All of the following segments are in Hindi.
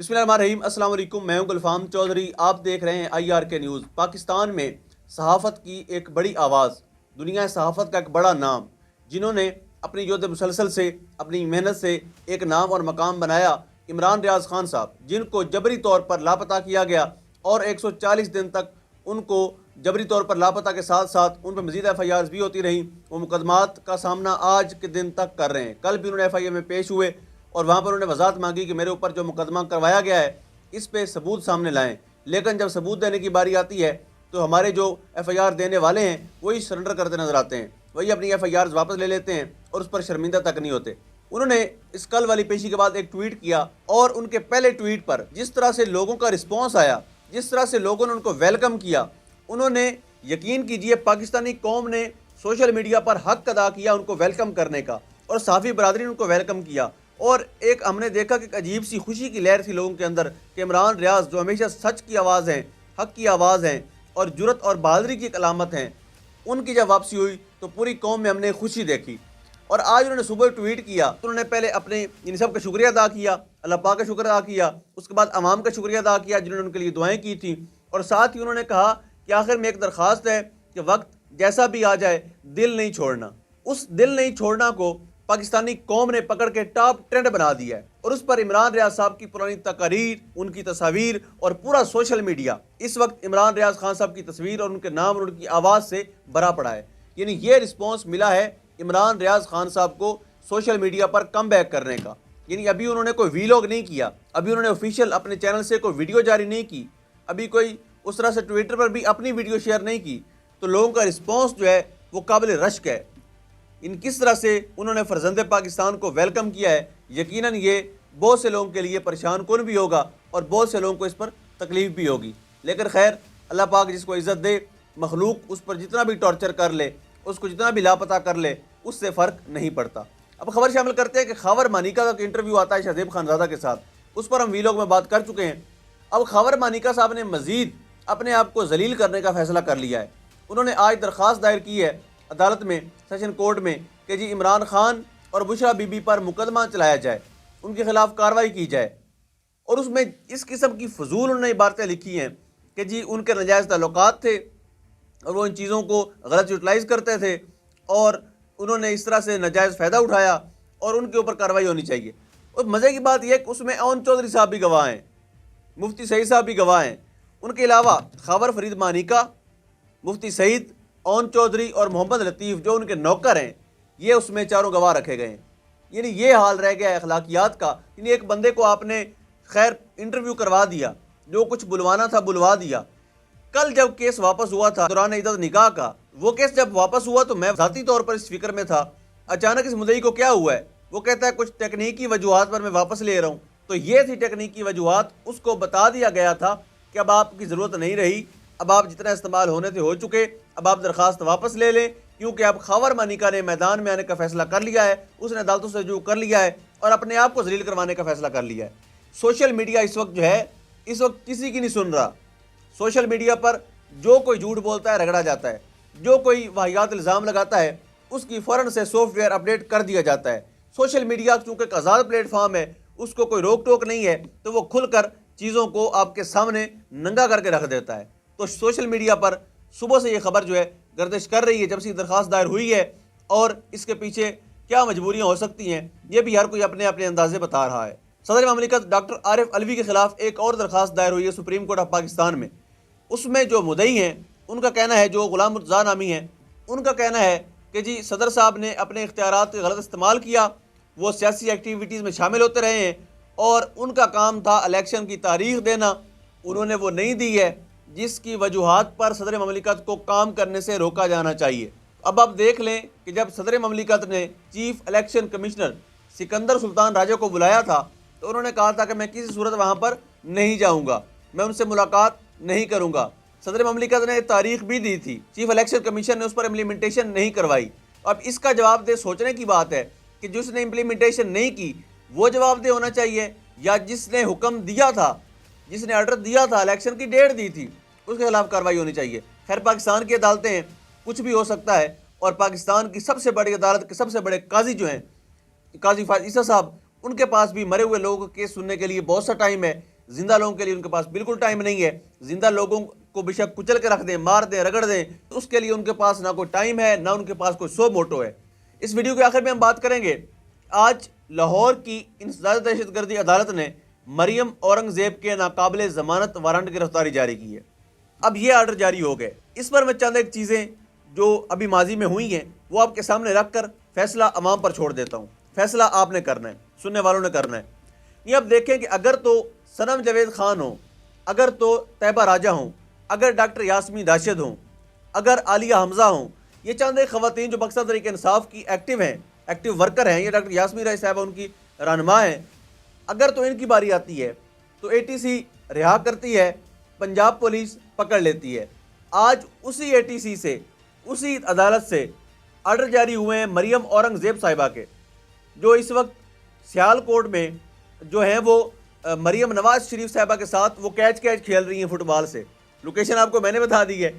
बिस्मिल्लाहिर्रहमानिर्रहीम, अस्सलाम वालेकुम। मैं हूं गुलफाम चौधरी। आप देख रहे हैं IRK न्यूज़। पाकिस्तान में सहाफ़त की एक बड़ी आवाज़, दुनिया सहाफ़त का एक बड़ा नाम, जिन्होंने अपनी योद मुसलसल से, अपनी मेहनत से एक नाम और मकाम बनाया, इमरान रियाज़ खान साहब, जिनको जबरी तौर पर लापता किया गया और 140 दिन तक उनको जबरी तौर पर लापता के साथ साथ उन पर मज़ीद FIRs भी होती रहीं। वो मुकदमात का सामना आज के दिन तक कर रहे हैं। कल भी उन्होंने FIR में पेश हुए और वहाँ पर उन्होंने वजाहत मांगी कि मेरे ऊपर जो मुकदमा करवाया गया है इस पे सबूत सामने लाएं। लेकिन जब सबूत देने की बारी आती है तो हमारे जो FIR देने वाले हैं वही सरेंडर करते नजर आते हैं, वही अपनी FIRs वापस ले लेते हैं और उस पर शर्मिंदा तक नहीं होते। उन्होंने इस कल वाली पेशी के बाद एक ट्वीट किया और उनके पहले ट्वीट पर जिस तरह से लोगों का रिस्पॉन्स आया, जिस तरह से लोगों ने उनको वेलकम किया, उन्होंने यकीन कीजिए पाकिस्तानी कौम ने सोशल मीडिया पर हक अदा किया उनको वेलकम करने का और सहाफ़ी बरादरी ने उनको वेलकम किया। और एक हमने देखा कि एक अजीब सी खुशी की लहर थी लोगों के अंदर कि इमरान रियाज़ जो हमेशा सच की आवाज़ हैं, हक की आवाज़ हैं और जुर्रत और बहादुरी की एक अलामत हैं, उनकी जब वापसी हुई तो पूरी कौम में हमने खुशी देखी। और आज उन्होंने सुबह ट्वीट किया तो उन्होंने पहले अपने इन सब का शुक्रिया अदा किया, अल्लाह पाक का शुक्र अदा किया, उसके बाद अवाम का शुक्रिया अदा किया जिन्होंने उनके लिए दुआएं की थी। और साथ ही उन्होंने कहा कि आखिर में एक दरख्वास्त है कि वक्त जैसा भी आ जाए दिल नहीं छोड़ना। उस दिल नहीं छोड़ना को पाकिस्तानी कौम ने पकड़ के टॉप ट्रेंड बना दिया है और उस पर इमरान रियाज साहब की पुरानी तकारीर, उनकी तस्वीर और पूरा सोशल मीडिया इस वक्त इमरान रियाज खान साहब की तस्वीर और उनके नाम और उनकी आवाज़ से भरा पड़ा है। यानी ये रिस्पॉन्स मिला है इमरान रियाज खान साहब को सोशल मीडिया पर कम बैक करने का। यानी अभी उन्होंने कोई वीलॉग नहीं किया, अभी उन्होंने ऑफिशियल अपने चैनल से कोई वीडियो जारी नहीं की, अभी कोई उस तरह से ट्विटर पर भी अपनी वीडियो शेयर नहीं की, तो लोगों का रिस्पॉन्स जो है वो काबिल रश्क है। इन किस तरह से उन्होंने फर्जंदे पाकिस्तान को वेलकम किया है, यकीनन ये बहुत से लोगों के लिए परेशान कुन भी होगा और बहुत से लोगों को इस पर तकलीफ भी होगी। लेकिन खैर, अल्लाह पाक जिसको इज़्ज़त दे, मखलूक उस पर जितना भी टॉर्चर कर ले, उसको जितना भी लापता कर ले, उससे फ़र्क नहीं पड़ता। अब खबर शामिल करते हैं कि खबर मानिका का इंटरव्यू आता है शहज़ेब खानज़ादा के साथ, उस पर हम वीलॉग में बात कर चुके हैं। अब खबर मानिका साहब ने मज़ीद अपने आप को जलील करने का फैसला कर लिया है। उन्होंने आज दरख्वास्त दायर की है अदालत में, सेशन कोर्ट में, कि जी इमरान खान और बुशरा बीबी पर मुकदमा चलाया जाए, उनके खिलाफ कार्रवाई की जाए। और उसमें इस किस्म की फजूल उन्होंने बातें लिखी हैं कि जी उनके नाजायज़ ताल्लुकात थे और वो इन चीज़ों को गलत यूटिलाइज़ करते थे और उन्होंने इस तरह से नाजायज़ फ़ायदा उठाया और उनके ऊपर कार्रवाई होनी चाहिए। और मज़े की बात यह कि उसमें ओन चौधरी साहब भी गवाह हैं, मुफ्ती सईद साहब भी गवाह हैं, उनके अलावा खबर फरीद मानिका, मुफ्ती सईद, ओन चौधरी और मोहम्मद लतीफ़ जो उनके नौकर हैं, ये उसमें चारों गवाह रखे गए हैं। यानी ये हाल रह गया है अखलाकियात का। यानी एक बंदे को आपने खैर इंटरव्यू करवा दिया, जो कुछ बुलवाना था बुलवा दिया। कल जब केस वापस हुआ था दौरान इद्दत निकाह का, वो केस जब वापस हुआ तो मैं ज़ाती तौर पर इस फिक्र में था, अचानक इस मुद्दई को क्या हुआ है, वो कहता है कुछ तकनीकी वजूहात पर मैं वापस ले रहा हूँ। तो ये थी तकनीकी वजूहात, उसको बता दिया गया था कि अब आपकी ज़रूरत नहीं रही, अब आप जितना इस्तेमाल होने थे हो चुके, अब आप दरख्वास्त वापस ले लें, क्योंकि अब खबर मानिका ने मैदान में आने का फैसला कर लिया है, उसने अदालतों से रुजू कर लिया है और अपने आप को जलील करवाने का फैसला कर लिया है। सोशल मीडिया इस वक्त जो है, इस वक्त किसी की नहीं सुन रहा। सोशल मीडिया पर जो कोई झूठ बोलता है रगड़ा जाता है, जो कोई वाहियात इल्ज़ाम लगाता है उसकी फ़ौरन से सॉफ्टवेयर अपडेट कर दिया जाता है। सोशल मीडिया चूँकि एक आज़ाद प्लेटफॉर्म है, उसको कोई रोक टोक नहीं है, तो वो खुलकर चीज़ों को आपके सामने नंगा करके रख देता है। तो सोशल मीडिया पर सुबह से ये खबर जो है गर्दिश कर रही है जब से दरख्वास्त दायर हुई है, और इसके पीछे क्या मजबूरियाँ हो सकती हैं ये भी हर कोई अपने अपने अंदाजे बता रहा है। सदर ममलिकत डॉक्टर आरिफ अलवी के खिलाफ एक और दरख्वास्त दायर हुई है सुप्रीम कोर्ट ऑफ पाकिस्तान में। उसमें जो मुद्दई हैं उनका कहना है, जो गुलाम मुर्तज़ा नामी हैं, उनका कहना है कि जी सदर साहब ने अपने इख्तियारात का गलत इस्तेमाल किया, वो सियासी एक्टिविटीज़ में शामिल होते रहे हैं और उनका काम था इलेक्शन की तारीख देना, उन्होंने वो नहीं दी है, जिसकी वजूहात पर सदर ममलिकत को काम करने से रोका जाना चाहिए। अब आप देख लें कि जब सदर ममलिकत ने chief election commissioner Sikandar Sultan Raja को बुलाया था तो उन्होंने कहा था कि मैं किसी सूरत वहाँ पर नहीं जाऊँगा, मैं उनसे मुलाकात नहीं करूँगा। सदर ममलिकत ने तारीख भी दी थी, चीफ इलेक्शन कमीशन ने उस पर इम्प्लीमेंटेशन नहीं करवाई। अब इसका जवाब दे सोचने की बात है कि जिसने इम्प्लीमेंटेशन नहीं की वो जवाबदेह होना चाहिए, या जिसने हुक्म दिया था, जिसने ऑर्डर दिया था, इलेक्शन की डेट दी थी, उसके खिलाफ कार्रवाई होनी चाहिए। खैर, पाकिस्तान की अदालतें हैं, कुछ भी हो सकता है और पाकिस्तान की सबसे बड़ी अदालत के सबसे बड़े काजी जो हैं, काजी फायद ईसा साहब, उनके पास भी मरे हुए लोगों के केस सुनने के लिए बहुत सा टाइम है। जिंदा लोगों के लिए उनके पास बिल्कुल टाइम नहीं है। जिंदा लोगों को बेशक कुचल के रख दें, मार दें, रगड़ दें, तो उसके लिए उनके पास ना कोई टाइम है, ना उनके पास कोई सो मोटो है। इस वीडियो के आखिर में हम बात करेंगे, आज लाहौर की इंसदाद दहशतगर्दी अदालत ने मरियम औरंगजेब के नाकाबिले जमानत वारंट गिरफ्तारी जारी की है। अब ये आर्डर जारी हो गए। इस पर मैं चंद एक चीज़ें जो अभी माजी में हुई हैं वो आपके सामने रख कर फैसला अवाम पर छोड़ देता हूँ। फैसला आपने करना है, सुनने वालों ने करना है। ये अब देखें कि अगर तो सनम जावेद खान हो, अगर तो तैयबा राजा हों, अगर डॉक्टर यास्मीन राशिद हों, अगर आलिया हमजा हों, ये चंद एक ख़वातीन जो मकसद तहरीक इंसाफ की एक्टिव हैं, एक्टिव वर्कर हैं, ये डॉक्टर यास्मीन राशिद साहबा उनकी रहनुमा हैं, अगर तो इनकी बारी आती है तो ATC रिहा करती है, पंजाब पुलिस पकड़ लेती है। आज उसी ATC से, उसी अदालत से आर्डर जारी हुए हैं मरियम औरंगजेब साहिबा के, जो इस वक्त सियालकोट में जो है वो मरियम नवाज शरीफ साहिबा के साथ वो कैच खेल रही हैं फुटबॉल से। लोकेशन आपको मैंने बता दी है।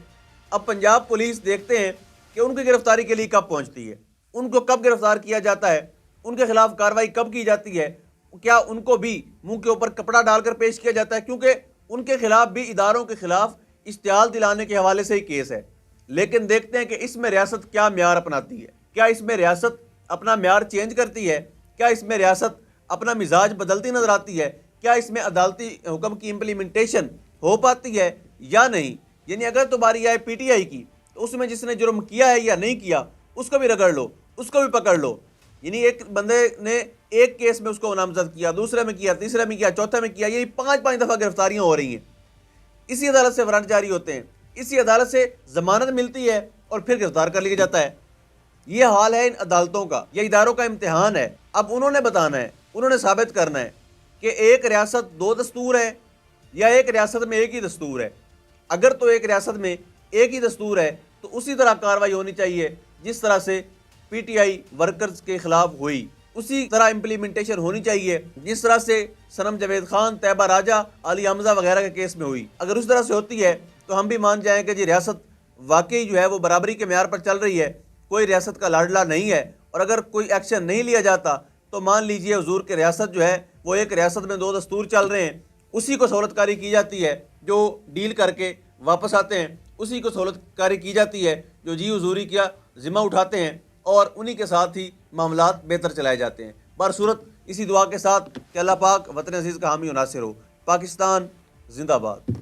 अब पंजाब पुलिस देखते हैं कि उनकी गिरफ्तारी के लिए कब पहुंचती है, उनको कब गिरफ्तार किया जाता है, उनके खिलाफ कार्रवाई कब की जाती है, क्या उनको भी मुंह के ऊपर कपड़ा डालकर पेश किया जाता है, क्योंकि उनके खिलाफ भी इदारों के खिलाफ इश्तिहाल दिलाने के हवाले से ही केस है। लेकिन देखते हैं कि इसमें रियासत क्या म्यार अपनाती है, क्या इसमें रियासत अपना म्यार चेंज करती है, क्या इसमें रियासत अपना मिजाज बदलती नजर आती है, क्या इसमें अदालती हुक्म की इम्प्लीमेंटेशन हो पाती है या नहीं। यानी अगर तो बारी आए PTI की, तो उसमें जिसने जुर्म किया है या नहीं किया उसको भी रगड़ लो, उसको भी पकड़ लो। यानी एक बंदे ने एक केस में उसको नामजद किया, दूसरे में किया, तीसरे में किया, चौथे में किया, यही 5-5 दफ़ा गिरफ्तारियां हो रही हैं। इसी अदालत से वारंट जारी होते हैं, इसी अदालत से जमानत मिलती है और फिर गिरफ्तार कर लिया जाता है। ये हाल है इन अदालतों का, ये इदारों का इम्तिहान है। अब उन्होंने बताना है, उन्होंने साबित करना है कि एक रियासत 2 दस्तूर है या एक रियासत में एक ही दस्तूर है। अगर तो एक रियासत में एक ही दस्तूर है तो उसी तरह कार्रवाई होनी चाहिए जिस तरह से PTI वर्कर्स के खिलाफ हुई, उसी तरह इम्प्लीमेंटेशन होनी चाहिए जिस तरह से सनम जावेद खान, तैयबा राजा, आलिया हमजा वगैरह के केस में हुई। अगर उस तरह से होती है तो हम भी मान जाएं कि जी रियासत वाकई जो है वो बराबरी के म्यार पर चल रही है, कोई रियासत का लाडला नहीं है। और अगर कोई एक्शन नहीं लिया जाता तो मान लीजिए हुजूर के रियासत जो है वो एक रियासत में 2 दस्तूर चल रहे हैं, उसी को सहूलतकारी की जाती है जो डील करके वापस आते हैं, उसी को सहूलतकारी की जाती है जो जी हुजूरी का जिम्मा उठाते हैं, और उन्हीं के साथ ही मामलात बेहतर चलाए जाते हैं। बरसूरत इसी दुआ के साथ कि अल्लाह पाक वतन अजीज़ का हामी और नासिर हो। पाकिस्तान जिंदाबाद।